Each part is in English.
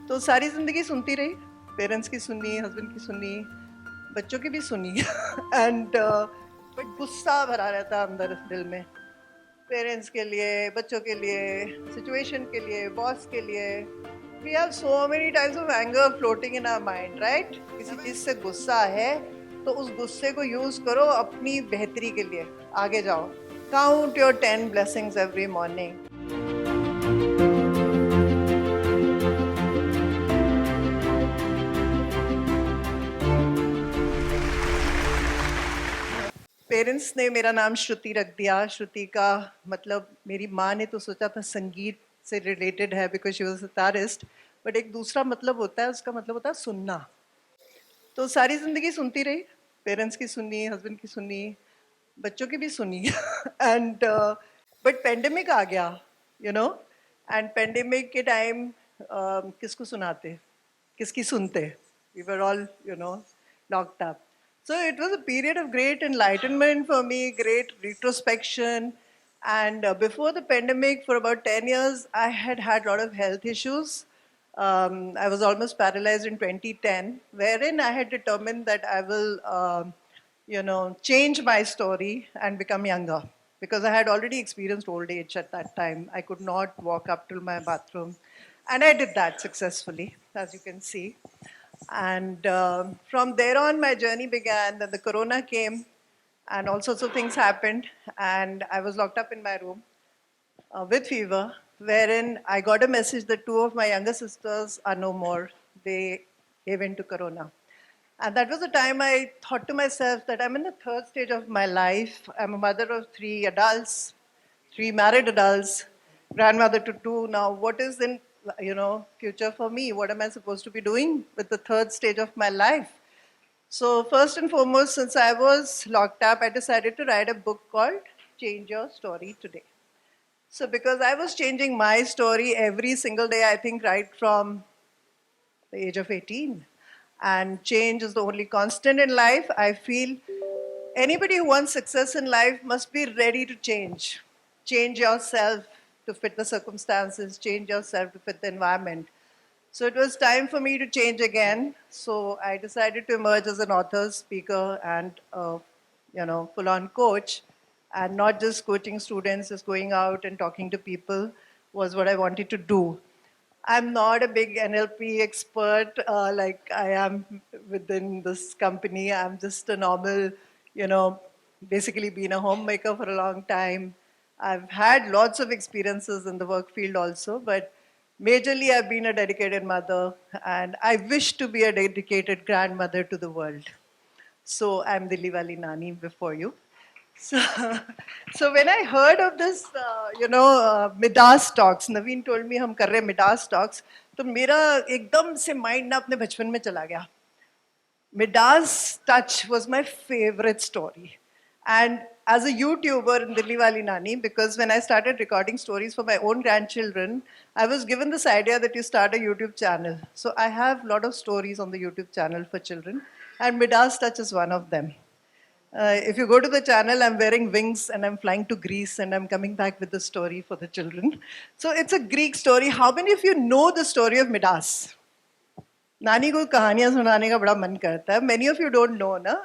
तो सारी ज़िंदगी सुनती रही, पेरेंट्स की सुनी, हस्बैंड की सुनी, बच्चों की भी सुनी एंड बट गुस्सा भरा रहता अंदर दिल में, पेरेंट्स के लिए, बच्चों के लिए, सिचुएशन के लिए, बॉस के लिए. We have so many types of anger floating in our mind, right? किसी चीज़ से गुस्सा है तो उस गुस्से को यूज़ करो अपनी बेहतरी के लिए, आगे जाओ. Count your 10 blessings every morning. Parents ने मेरा नाम श्रुति रख दिया. श्रुति का मतलब मेरी माँ ने तो सोचा था संगीत से रिलेटेड है because she was a sitarist, but एक दूसरा मतलब होता है, उसका मतलब होता है सुनना. तो सारी ज़िंदगी सुनती रही, पेरेंट्स की सुनी, हस्बैंड की सुनी, बच्चों की भी सुनी एंड बट पेंडेमिक आ गया, यू नो, एंड पेंडेमिक के टाइम किसको सुनाते, किसकी सुनते? We were all, you know, locked up. So it was a period of great enlightenment for me, great retrospection. And before the pandemic, for about 10 years, I had had a lot of health issues. I was almost paralyzed in 2010, wherein I had determined that I will, change my story and become younger. Because I had already experienced old age at that time. I could not walk up to my bathroom. And I did that successfully, as you can see. And from there on, my journey began. Then the corona came, and all sorts of things happened. And I was locked up in my room with fever, wherein I got a message that two of my younger sisters are no more. They gave in to corona. And that was the time I thought to myself that I'm in the third stage of my life. I'm a mother of three adults, three married adults, grandmother to two. Now, what is in future for me? What am I supposed to be doing with the third stage of my life? So first and foremost, since I was locked up, I decided to write a book called Change Your Story Today. So because I was changing my story every single day, I think right from the age of 18. And change is the only constant in life. I feel anybody who wants success in life must be ready to change. Change yourself to fit the circumstances, change yourself to fit the environment. So it was time for me to change again. So I decided to emerge as an author, speaker, and full-on coach, and not just coaching students, just going out and talking to people was what I wanted to do. I'm not a big NLP expert like I am within this company. I'm just a normal, basically been a homemaker for a long time. I've had lots of experiences in the work field also, but majorly I've been a dedicated mother, and I wish to be a dedicated grandmother to the world. So I'm Dilliwalinani before you. So, so when I heard of this, Midas talks, Naveen told me हम कर रहे Midas talks, तो मेरा एकदम से mind ना अपने बचपन में चला गया. Midas touch was my favorite story. And as a YouTuber in Dilliwalinani, because when I started recording stories for my own grandchildren, I was given this idea that you start a YouTube channel. So I have a lot of stories on the YouTube channel for children, and Midas Touch is one of them. If you go to the channel, I'm wearing wings and I'm flying to Greece and I'm coming back with the story for the children. So it's a Greek story. How many of you know the story of Midas? नानी को कहानियां सुनाने का बड़ा मन करता है. Many of you don't know, ना?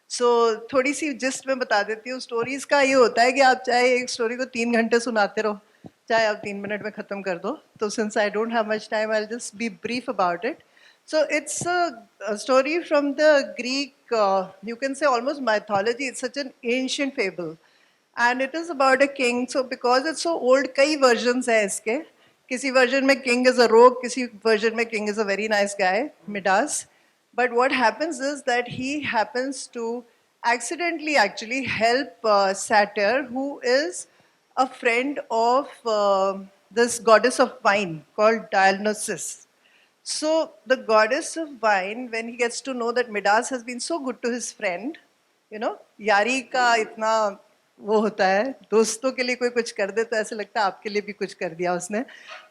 So थोड़ी सी जिस्ट में बता देती हूँ. स्टोरीज का ये होता है कि आप चाहे एक स्टोरी को 3 घंटे सुनाते रहो, चाहे आप 3 मिनट में खत्म कर दो. तो since I don't have much time, I'll just be brief about it. So it's a story from the Greek, you can say almost mythology. It's such an ancient fable. And it is about a king. So because it's so old, कई versions है इसके. किसी version में king is a rogue, किसी version में king is a very nice guy, Midas. But what happens is that he happens to accidentally actually help Satyr, who is a friend of this goddess of wine called Dionysus. So the goddess of wine, when he gets to know that Midas has been so good to his friend, यारी का इतना वो होता है, दोस्तों के लिए कोई कुछ कर दे तो ऐसे लगता है आपके लिए भी कुछ कर दिया उसने.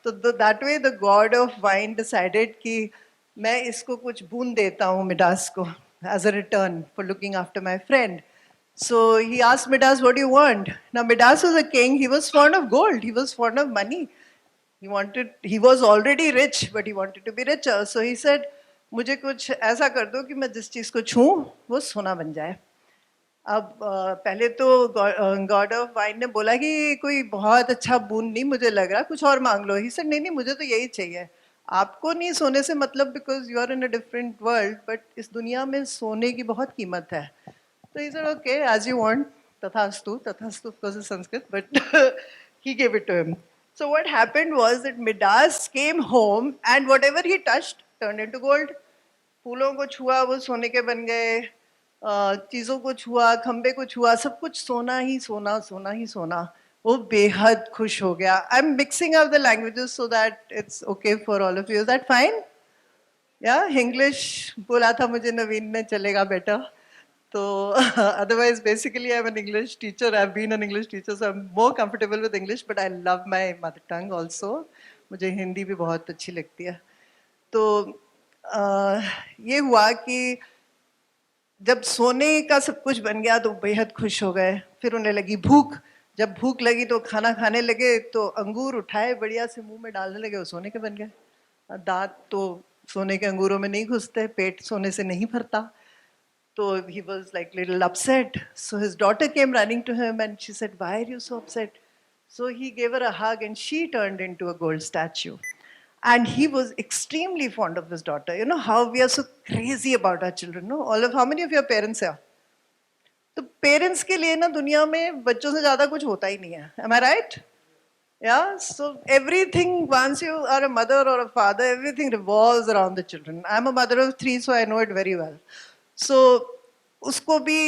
तो that way the god of wine decided कि मैं इसको कुछ बूंद देता हूँ मिडास को as a return for looking after my friend. So he asked Midas, what do you want? Now Midas was a king, he was fond of gold, he was fond of money. he was already rich, but he wanted to be richer. So he said, मुझे कुछ ऐसा कर दो कि मैं जिस चीज़ को छूं वो सोना बन जाए. अब पहले तो गॉड ऑफ वाइन ने बोला कि कोई बहुत अच्छा बून नहीं मुझे लग रहा, कुछ और मांग लो. ही सेड नहीं नहीं मुझे तो यही चाहिए. आपको नहीं सोने से मतलब, because you are in a different world, but इस दुनिया में सोने की बहुत कीमत है. तो he said okay as you want, तथास्तु because is Sanskrit, but he gave it to him. So what happened was that Midas came home and whatever he touched turned into gold. फूलों को छुआ वो सोने के बन गए, चीज़ों को छुआ, खंबे को छुआ, सब कुछ सोना ही सोना, सोना ही सोना. वो बेहद खुश हो गया. I am mixing up the languages so that it's okay for all of you. Is that fine? या इंग्लिश बोला था मुझे नवीन ने, चलेगा बेटा. तो otherwise basically I'm an English teacher. I've been an English teacher, so I'm more comfortable with English, but I love my mother tongue also. मुझे हिंदी भी बहुत अच्छी लगती है. तो ये हुआ कि जब सोने का सब कुछ बन गया तो बेहद खुश हो गए. फिर उन्हें लगी भूख. जब भूख लगी तो खाना खाने लगे, तो अंगूर उठाए बढ़िया से मुंह में डालने लगे, वो सोने के बन गए. दांत तो सोने के अंगूरों में नहीं घुसते, पेट सोने से नहीं भरता. So he was like little upset. So his daughter came running to him and she said, "Why are you so upset?" So he gave her a hug and she turned into a gold statue. And he was extremely fond of his daughter. You know how we are so crazy about our children, no? How many of your parents are? तो parents के लिए ना दुनिया में बच्चों से ज्यादा कुछ होता ही नहीं है. Am I right? Yeah, so everything, once you are a mother or a father, everything revolves around the children. I'm a mother of 3, so I know it very well. So उसको भी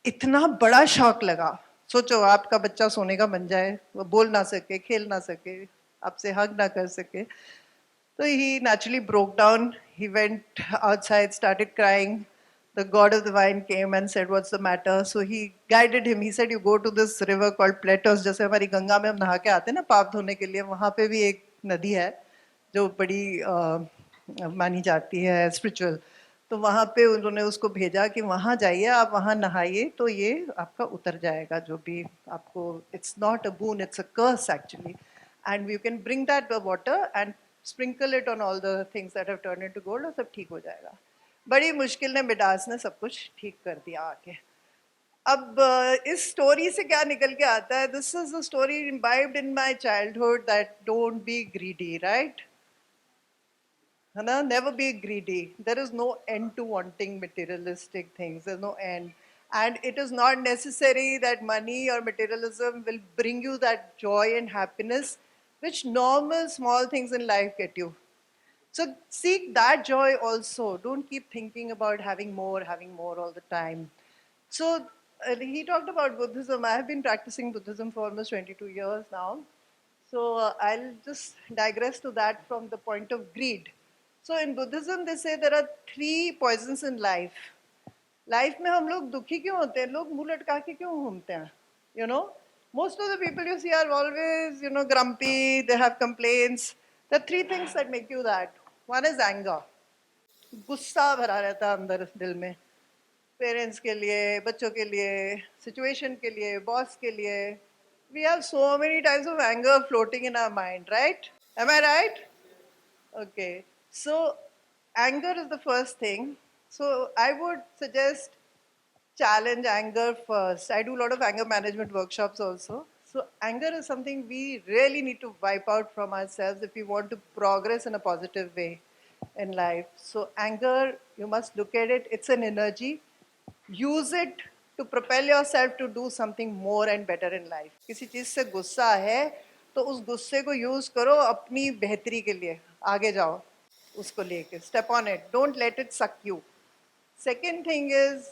इतना बड़ा शौक लगा. सोचो आपका बच्चा सोने का बन जाए, वो बोल ना सके, खेल ना सके, आपसे हग ना कर सके. So he naturally broke down. He went outside, started crying. The god of the wine came and said, "What's the matter?" So he guided him. He said, "You go to this river called Platos." जैसे हमारी गंगा में हम नहा के आते हैं ना पाप धोने के लिए, वहाँ पे भी एक नदी है जो बड़ी मानी जाती है स्पिरिचुअल. तो वहाँ पे उन्होंने उसको भेजा कि वहाँ जाइए, आप वहाँ नहाइए तो ये आपका उतर जाएगा जो भी आपको. It's not a boon, it's a curse actually. And you can bring that water and sprinkle it on all the things that have turned into gold, और सब ठीक हो जाएगा. बड़ी मुश्किल ने मिडास ने सब कुछ ठीक कर दिया आके. अब इस स्टोरी से क्या निकल के आता है? This is the story imbibed in my childhood that don't be greedy, right? है ना? Never be greedy. There is no end to wanting materialistic things. There's no end. And it is not necessary that money or materialism will bring you that joy and happiness which normal small things in life get you. So seek that joy also. Don't keep thinking about having more all the time. So he talked about Buddhism. I have been practicing Buddhism for almost 22 years now. So I'll just digress to that from the point of greed. So in Buddhism, they say there are 3 poisons in life. Life में हम लोग दुखी क्यों होते हैं? लोग मुंह लटका के क्यों घूमते हैं? You know, most of the people you see are always, grumpy. They have complaints. There are 3 things that make you that. One is anger. गुस्सा भरा रहता है अंदर दिल में. पेरेंट्स के लिए, बच्चों के लिए, सिचुएशन के लिए, बॉस के लिए. We have so many types of anger floating in our mind, right? Am I right? Okay. So anger is the first thing. So I would suggest challenge anger first. I do a lot of anger management workshops also. So anger is something we really need to wipe out from ourselves if we want to progress in a positive way in life. So anger, you must look at it. It's an energy. Use it to propel yourself to do something more and better in life. किसी चीज़ से गुस्सा है तो उस गुस्से को use करो अपनी बेहतरी के लिए. आगे जाओ उसको लेके. Step on it. Don't let it suck you. Second thing is,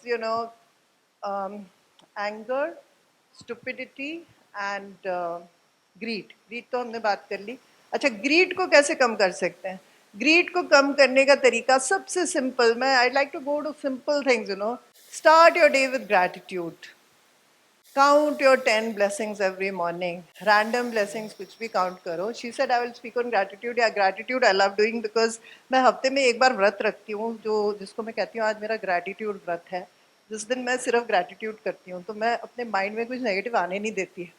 anger, stupidity and greed. Greed तो हमने बात कर ली. अच्छा, greed को कैसे कम कर सकते हैं? Greed को कम करने का तरीका सबसे simple. I'd like to go to simple things, Start your day with gratitude. Count your 10 blessings every morning. Random blessings कुछ भी count करो. She said, I will speak on gratitude. Yeah, gratitude I love doing because मैं हफ्ते में एक बार व्रत रखती हूँ जिसको मैं कहती हूँ आज मेरा gratitude व्रत है. जिस दिन मैं सिर्फ gratitude करती हूँ तो मैं अपने mind में कुछ negative आने नहीं देती.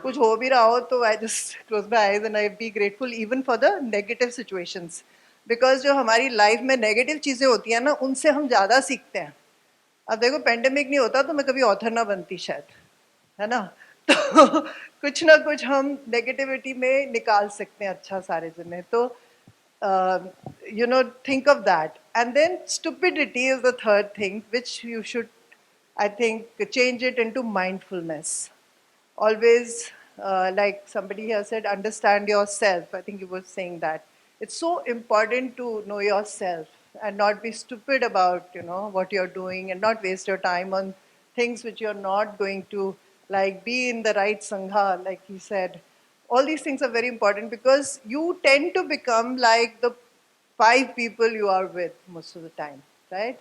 कुछ हो भी रहा हो तो I just close my eyes and I be grateful even for the negative situations, because जो हमारी लाइफ में नेगेटिव चीज़ें होती हैं ना, उनसे हम ज़्यादा सीखते हैं. अब देखो पेंडेमिक नहीं होता तो मैं कभी ऑथर ना बनती शायद, है ना. तो कुछ ना कुछ हम नेगेटिविटी में निकाल सकते हैं अच्छा सारे जने. तो think of that. And then stupidity is the third thing which you should, I think, change it into mindfulness. Always, like somebody here said, understand yourself. I think you were saying that it's so important to know yourself and not be stupid about what you're doing, and not waste your time on things which you're not going to, like be in the right sangha, like he said. All these things are very important because you tend to become like the five people you are with most of the time, right?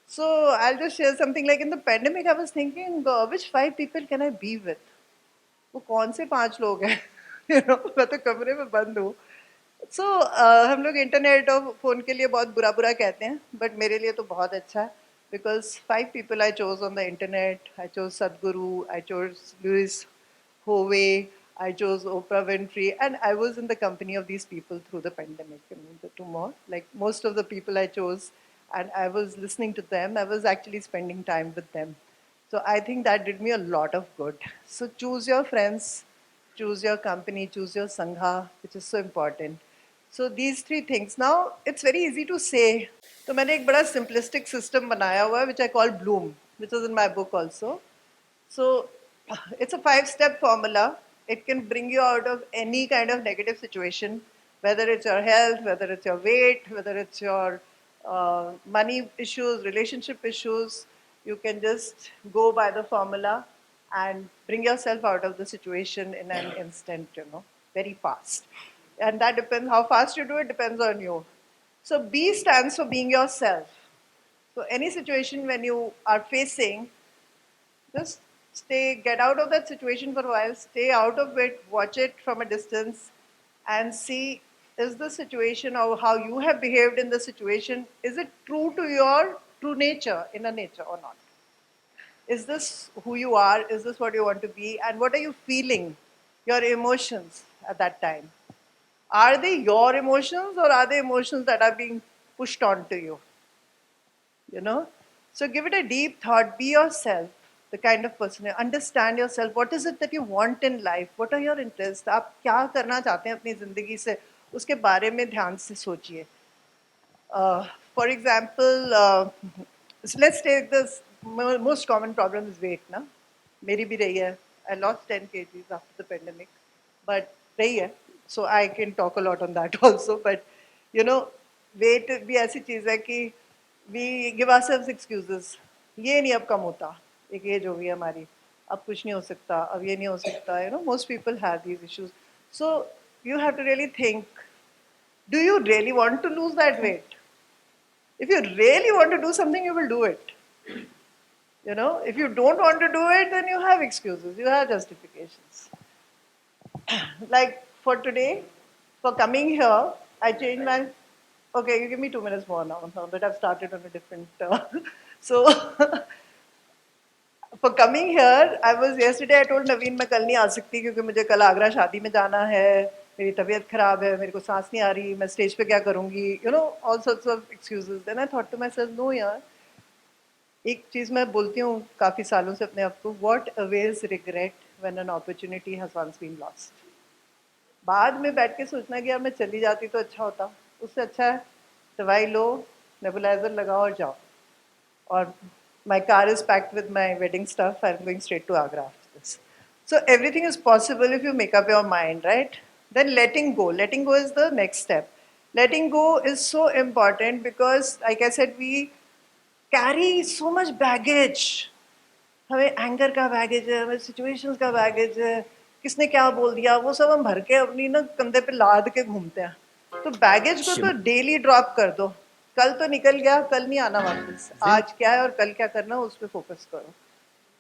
So I'll just share something. Like in the pandemic, I was thinking, which five people can I be with? वो कौन से 5 लोग हैं? मैं तो कमरे में बंद हूँ. सो हम लोग इंटरनेट और फ़ोन के लिए बहुत बुरा-बुरा कहते हैं, बट मेरे लिए तो बहुत अच्छा है, because 5 people I chose on the internet. I chose Sadhguru, I chose Louis Howe, I chose Oprah Winfrey, and I was in the company of these people through the pandemic. The two more, like most of the people I chose, and I was listening to them. I was actually spending time with them. So I think that did me a lot of good. So choose your friends, choose your company, choose your sangha, which is so important. So these three things. Now it's very easy to say. तो मैंने एक बड़ा simplistic system बनाया हुआ है, which I call Bloom, which is in my book also. So it's a 5-step formula. It can bring you out of any kind of negative situation, whether it's your health, whether it's your weight, whether it's your money issues, relationship issues. You can just go by the formula and bring yourself out of the situation in an instant, very fast. And that depends, how fast you do it depends on you. So B stands for being yourself. So any situation when you are facing, just get out of that situation for a while, stay out of it, watch it from a distance, and see, is the situation or how you have behaved in the situation, is it true to your true nature, inner nature, or not? Is this who you are? Is this what you want to be? And what are you feeling? Your emotions at that time. Are they your emotions, or are they emotions that are being pushed onto you? So give it a deep thought. Be yourself, the kind of person. Understand yourself. What is it that you want in life? What are your interests? आप क्या करना चाहते हैं अपनी ज़िंदगी से? उसके बारे में ध्यान से सोचिए. For example, so let's take this most common problem is weight, ना? मेरी भी रही है. I lost 10 kgs after the pandemic, but रही है. So I can talk a lot on that also. But weight भी ऐसी चीज़ है कि we give ourselves excuses. ये नहीं अब कम होता. एक एज हो गई हमारी. अब कुछ नहीं हो सकता. अब ये नहीं हो सकता. Most people have these issues. So you have to really think. Do you really want to lose that weight? If you really want to do something, you will do it. If you don't want to do it, then you have excuses, you have justifications. Like for today, for coming here, I changed my. Okay, you give me 2 minutes more now that I've started on a different. So for coming here, I was yesterday. I told Naveen मैं कल नहीं आ सकती क्योंकि मुझे कल आगरा शादी में जाना है. मेरी तबीयत खराब है. मेरे को सांस नहीं आ रही. मैं स्टेज पे क्या करूँगी? All sorts of excuses. Then I thought to myself, no यार. एक चीज़ मैं बोलती हूँ काफ़ी सालों से अपने आप को, what avails regret when an opportunity has once been lost. बाद में बैठ के सोचना कि यार मैं चली जाती तो अच्छा होता. उससे अच्छा है दवाई लो, नेबुलाइजर लगाओ और जाओ. और my car is packed with my wedding stuff. I'm going straight to Agra after this. So everything is possible if you make up your mind, right? Then letting go. Letting go is the next step. Letting go is so important because, like I said, we carry so much baggage. हमें anger का baggage है, हमें situations का baggage है, किसने क्या बोल दिया, वो सब हम भर के अपनी ना कंधे पे लाद के घूमते हैं. तो बैगेज को तो डेली ड्रॉप कर दो. कल तो निकल गया, कल नहीं आना वापस. आज क्या है और कल क्या करना, उस पर फोकस करो.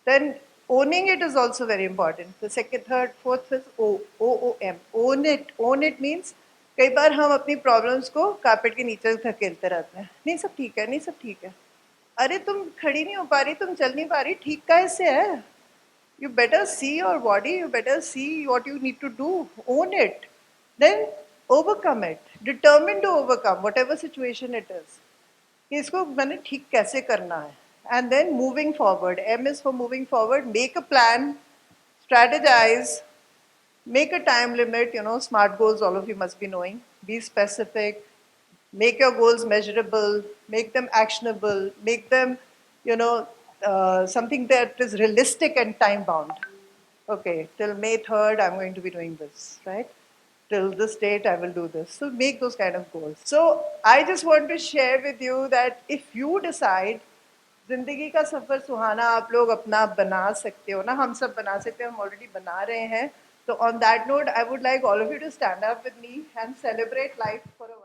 Then owning it is also very important. The second, third, fourth is OOM. Own it means कई बार हम अपनी प्रॉब्लम्स को कारपेट के नीचे धकेलते रहते हैं. नहीं सब ठीक है, नहीं सब ठीक है. अरे तुम खड़ी नहीं हो पा रही, तुम चल नहीं पा रही, ठीक कैसे है? You better see your body, you better see what you need to do, own it, then overcome it, determined to overcome whatever situation it is. कि इसको मैंने ठीक कैसे करना है. And then moving forward. M is for moving forward. Make a plan, strategize, make a time limit. Smart goals, all of you must be knowing. Be specific. Make your goals measurable. Make them actionable. Make them, something that is realistic and time bound. Okay, till May 3rd, I'm going to be doing this, right? Till this date, I will do this. So make those kind of goals. So I just want to share with you that if you decide, जिंदगी का सफर सुहाना आप लोग अपना बना सकते हो ना, हम सब बना सकते हैं, हम ऑलरेडी बना रहे हैं. तो on that note, I would like all of you to stand up with me and celebrate life for a while.